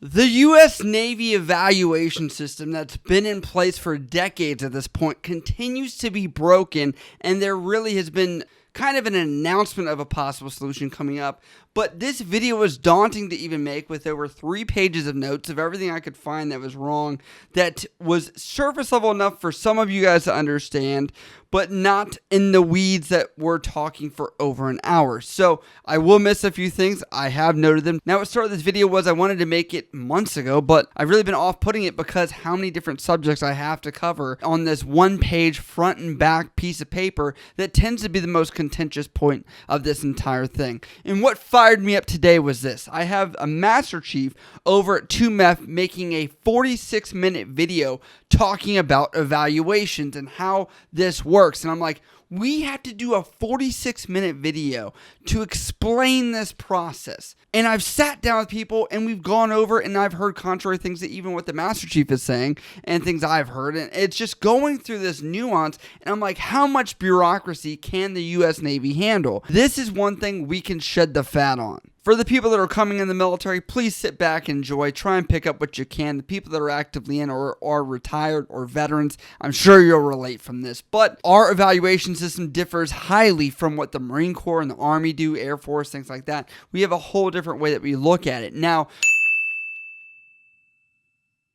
The U.S. Navy evaluation system that's been in place for decades at this point continues to be broken, and there really has been kind of an announcement of a possible solution coming up. But this video was daunting to even make, with over 3 pages of notes of everything I could find that was wrong, that was surface level enough for some of you guys to understand, but not in the weeds that we're talking for over an hour. So I will miss a few things. I have noted them. Now, what started this video was I wanted to make it months ago, but I've really been off-putting it because how many different subjects I have to cover on this 1-page front and back piece of paper that tends to be the most contentious point of this entire thing. And what fired me up today was this. I have a Master Chief over at 2MEF making a 46-minute video talking about evaluations and how this works. And I'm like, we have to do a 46-minute video to explain this process. And I've sat down with people and we've gone over, and I've heard contrary things to even what the Master Chief is saying and things I've heard. And it's just going through this nuance. And I'm like, how much bureaucracy can the U.S. Navy handle? This is one thing we can shed the fat on. For the people that are coming in the military, please sit back and enjoy. Try and pick up what you can. The people that are actively in or are retired or veterans, I'm sure you'll relate from this. But our evaluation system differs highly from what the Marine Corps and the Army do, Air Force, things like that. We have a whole different way that we look at it. Now,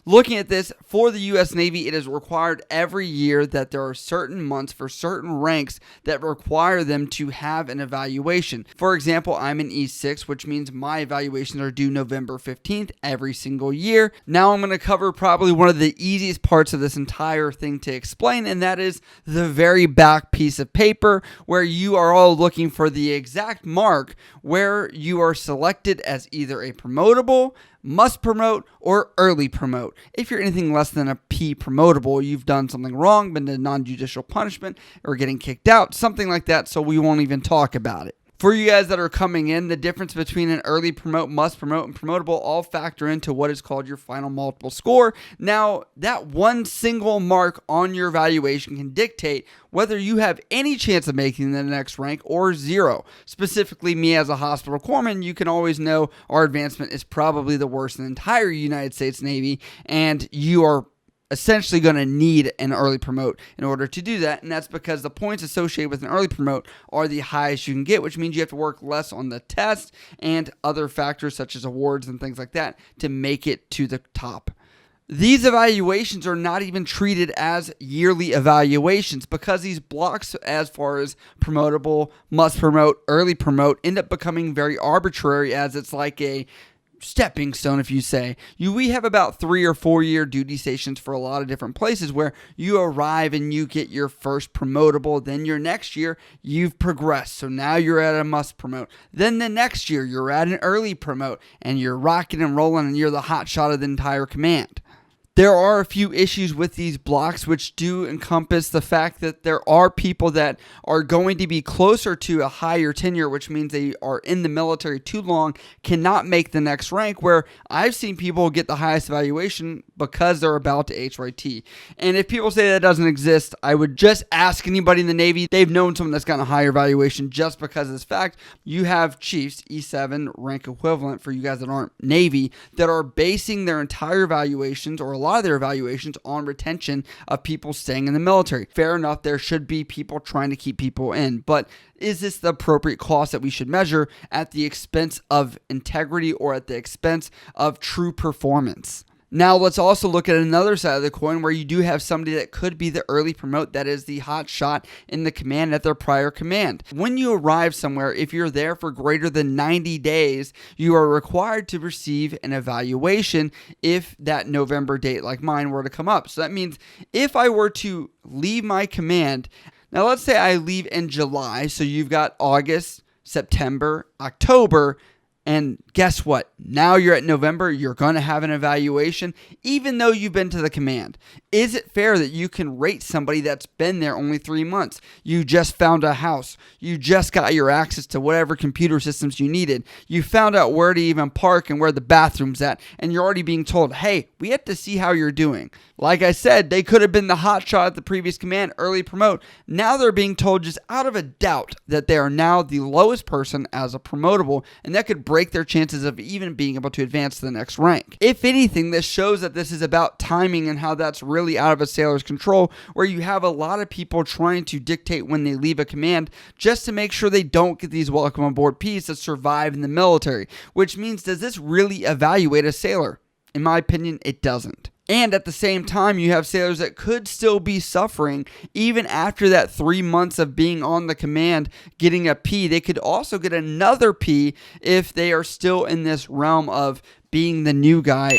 looking at this, for the U.S. Navy, it is required every year that there are certain months for certain ranks that require them to have an evaluation. For example, I'm in E6, which means my evaluations are due November 15th every single year. Now I'm going to cover probably one of the easiest parts of this entire thing to explain, and that is the very back piece of paper where you are all looking for the exact mark where you are selected as either a promotable, must promote, or early promote. If you're anything less than a P promotable, you've done something wrong, been to non-judicial punishment, or getting kicked out, something like that, so we won't even talk about it. For you guys that are coming in, the difference between an early promote, must promote, and promotable all factor into what is called your final multiple score. Now, that one single mark on your evaluation can dictate whether you have any chance of making the next rank or zero. Specifically, me as a hospital corpsman, you can always know our advancement is probably the worst in the entire United States Navy, and you are essentially going to need an early promote in order to do that, and that's because the points associated with an early promote are the highest you can get, which means you have to work less on the test and other factors such as awards and things like that to make it to the top. These evaluations are not even treated as yearly evaluations because these blocks, as far as promotable, must promote, early promote, end up becoming very arbitrary, as it's like a stepping stone, if you say. We have about 3 or 4 year duty stations for a lot of different places where you arrive and you get your first promotable, then your next year you've progressed, so now you're at a must promote, then the next year you're at an early promote, and you're rocking and rolling and you're the hot shot of the entire command. There are a few issues with these blocks, which do encompass the fact that there are people that are going to be closer to a higher tenure, which means they are in the military too long, cannot make the next rank, where I've seen people get the highest evaluation because they're about to HRT. And if people say that doesn't exist, I would just ask anybody in the Navy. They've known someone that's gotten a higher evaluation just because of this fact. You have chiefs, E7 rank equivalent for you guys that aren't Navy, that are basing their entire evaluations, or a lot of their evaluations, on retention of people staying in the military. Fair enough, there should be people trying to keep people in, but is this the appropriate cost that we should measure at the expense of integrity or at the expense of true performance? Now, let's also look at another side of the coin where you do have somebody that could be the early promote, that is the hot shot in the command at their prior command. When you arrive somewhere, if you're there for greater than 90 days, you are required to receive an evaluation if that November date like mine were to come up. So that means if I were to leave my command, now let's say I leave in July, so you've got August, September, October, and guess what? Now you're at November, you're going to have an evaluation, even though you've been to the command. Is it fair that you can rate somebody that's been there only 3 months? You just found a house. You just got your access to whatever computer systems you needed. You found out where to even park and where the bathroom's at, and you're already being told, hey, we have to see how you're doing. Like I said, they could have been the hot shot at the previous command, early promote. Now they're being told just out of a doubt that they are now the lowest person as a promotable, and that could break their chances of even being able to advance to the next rank. If anything, this shows that this is about timing and how that's really out of a sailor's control, where you have a lot of people trying to dictate when they leave a command just to make sure they don't get these welcome aboard Ps that survive in the military, which means, does this really evaluate a sailor? In my opinion, it doesn't. And at the same time, you have sailors that could still be suffering even after that 3 months of being on the command, getting a P. They could also get another P if they are still in this realm of being the new guy.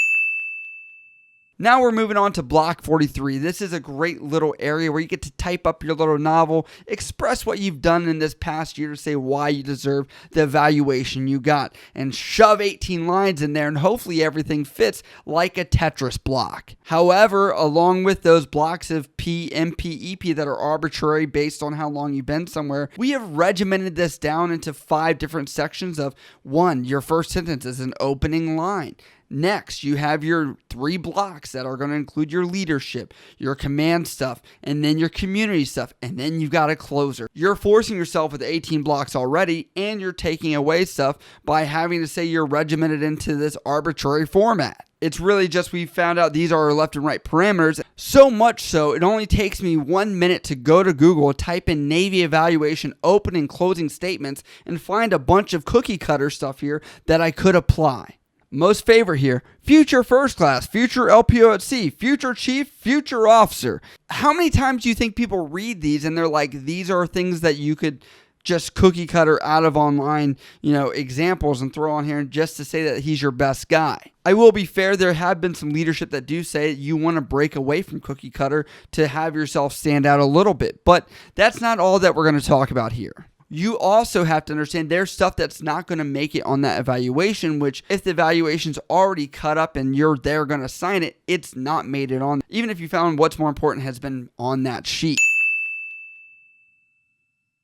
Now we're moving on to Block 43. This is a great little area where you get to type up your little novel, express what you've done in this past year to say why you deserve the evaluation you got, and shove 18 lines in there, and hopefully everything fits like a Tetris block. However, along with those blocks of P, MP, EP that are arbitrary based on how long you've been somewhere, we have regimented this down into 5 different sections of 1, your first sentence is an opening line. Next, you have your 3 blocks that are going to include your leadership, your command stuff, and then your community stuff, and then you've got a closer. You're forcing yourself with 18 blocks already, and you're taking away stuff by having to say you're regimented into this arbitrary format. It's really just we found out these are our left and right parameters. So much so, it only takes me 1 minute to go to Google, type in Navy evaluation opening and closing statements, and find a bunch of cookie cutter stuff here that I could apply. Most favorite here, future first class, future LPO at sea, future chief, future officer. How many times do you think people read these and they're like, these are things that you could just cookie cutter out of online, examples and throw on here just to say that he's your best guy? I will be fair, there have been some leadership that do say you want to break away from cookie cutter to have yourself stand out a little bit, but that's not all that we're going to talk about here. You also have to understand there's stuff that's not going to make it on that evaluation, which if the evaluation's already cut up and you're there going to sign it, it's not made it on. Even if you found what's more important has been on that sheet.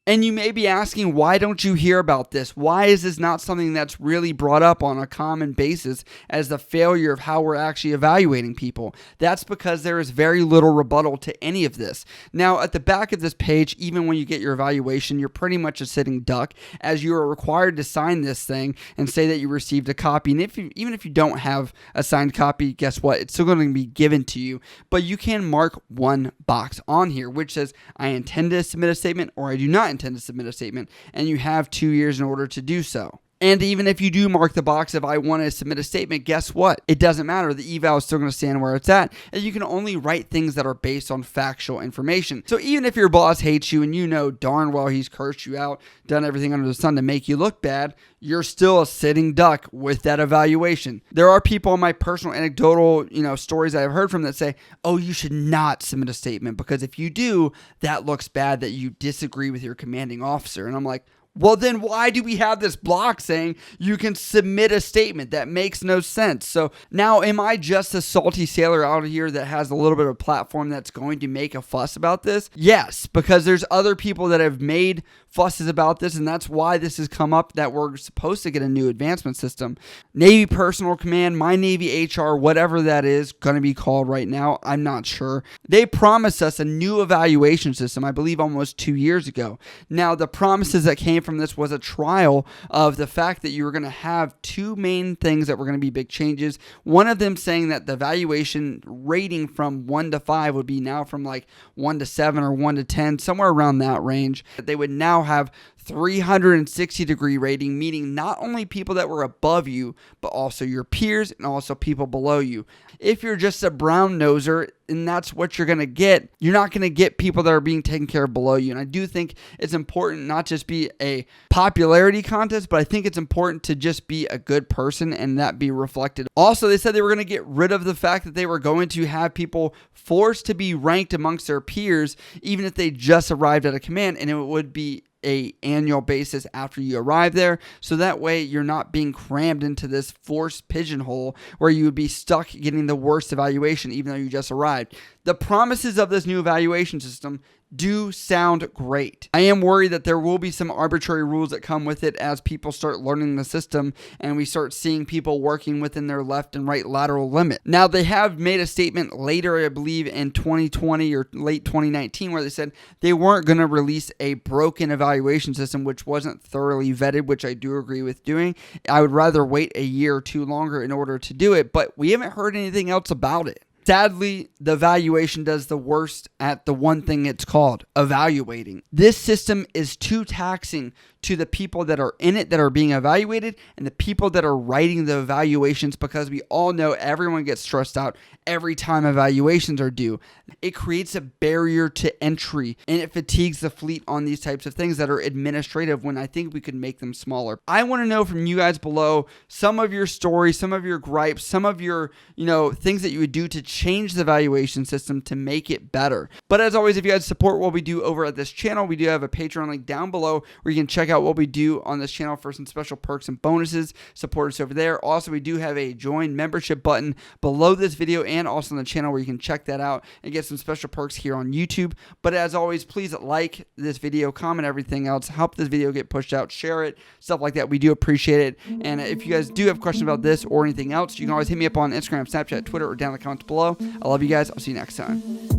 And you may be asking, why don't you hear about this? Why is this not something that's really brought up on a common basis as the failure of how we're actually evaluating people? That's because there is very little rebuttal to any of this. Now, at the back of this page, even when you get your evaluation, you're pretty much a sitting duck, as you are required to sign this thing and say that you received a copy. And even if you don't have a signed copy, guess what? It's still going to be given to you. But you can mark one box on here, which says, I intend to submit a statement, or I do not intend to submit a statement, and you have 2 years in order to do so. And even if you do mark the box of I want to submit a statement, guess what? It doesn't matter. The eval is still going to stand where it's at, and you can only write things that are based on factual information. So even if your boss hates you and you know darn well he's cursed you out, done everything under the sun to make you look bad, you're still a sitting duck with that evaluation. There are people in my personal anecdotal, stories I've heard from that say, oh, you should not submit a statement because if you do, that looks bad that you disagree with your commanding officer. And I'm like, well, then why do we have this block saying you can submit a statement? That makes no sense. So now, am I just a salty sailor out here that has a little bit of a platform that's going to make a fuss about this? Yes, because there's other people that have made fusses about this, and that's why this has come up that we're supposed to get a new advancement system. Navy Personal Command, My Navy HR, whatever that is going to be called right now, I'm not sure. They promised us a new evaluation system, I believe almost 2 years ago. Now, the promises that came from this was a trial of the fact that you were going to have 2 main things that were going to be big changes. One of them saying that the evaluation rating from 1 to 5 would be now from like 1 to 7 or 1 to 10, somewhere around that range. They would now have 360-degree rating, meaning not only people that were above you, but also your peers and also people below you. If you're just a brown noser and that's what you're going to get, you're not going to get people that are being taken care of below you. And I do think it's important not just be a popularity contest, but I think it's important to just be a good person and that be reflected. Also, they said they were going to get rid of the fact that they were going to have people forced to be ranked amongst their peers, even if they just arrived at a command, and it would be a annual basis after you arrive there, so that way you're not being crammed into this forced pigeonhole where you would be stuck getting the worst evaluation even though you just arrived. The promises of this new evaluation system do sound great. I am worried that there will be some arbitrary rules that come with it as people start learning the system and we start seeing people working within their left and right lateral limit. Now, they have made a statement later, I believe in 2020 or late 2019, where they said they weren't going to release a broken evaluation system which wasn't thoroughly vetted, which I do agree with doing. I would rather wait a year or two longer in order to do it, but we haven't heard anything else about it. Sadly, the evaluation does the worst at the one thing it's called, evaluating. This system is too taxing to the people that are in it, that are being evaluated, and the people that are writing the evaluations, because we all know everyone gets stressed out every time evaluations are due. It creates a barrier to entry, and it fatigues the fleet on these types of things that are administrative when I think we could make them smaller. I want to know from you guys below some of your stories, some of your gripes, some of your, things that you would do to change the evaluation system to make it better. But as always, if you guys support what we do over at this channel, we do have a Patreon link down below where you can check out what we do on this channel for some special perks and bonuses. Support us over there. Also, we do have a join membership button below this video and also on the channel where you can check that out and get some special perks here on YouTube. But as always, please like this video, comment everything else, help this video get pushed out, share it, stuff like that. We do appreciate it. And if you guys do have questions about this or anything else, you can always hit me up on Instagram, Snapchat, Twitter, or down in the comments below. I love you guys. I'll see you next time.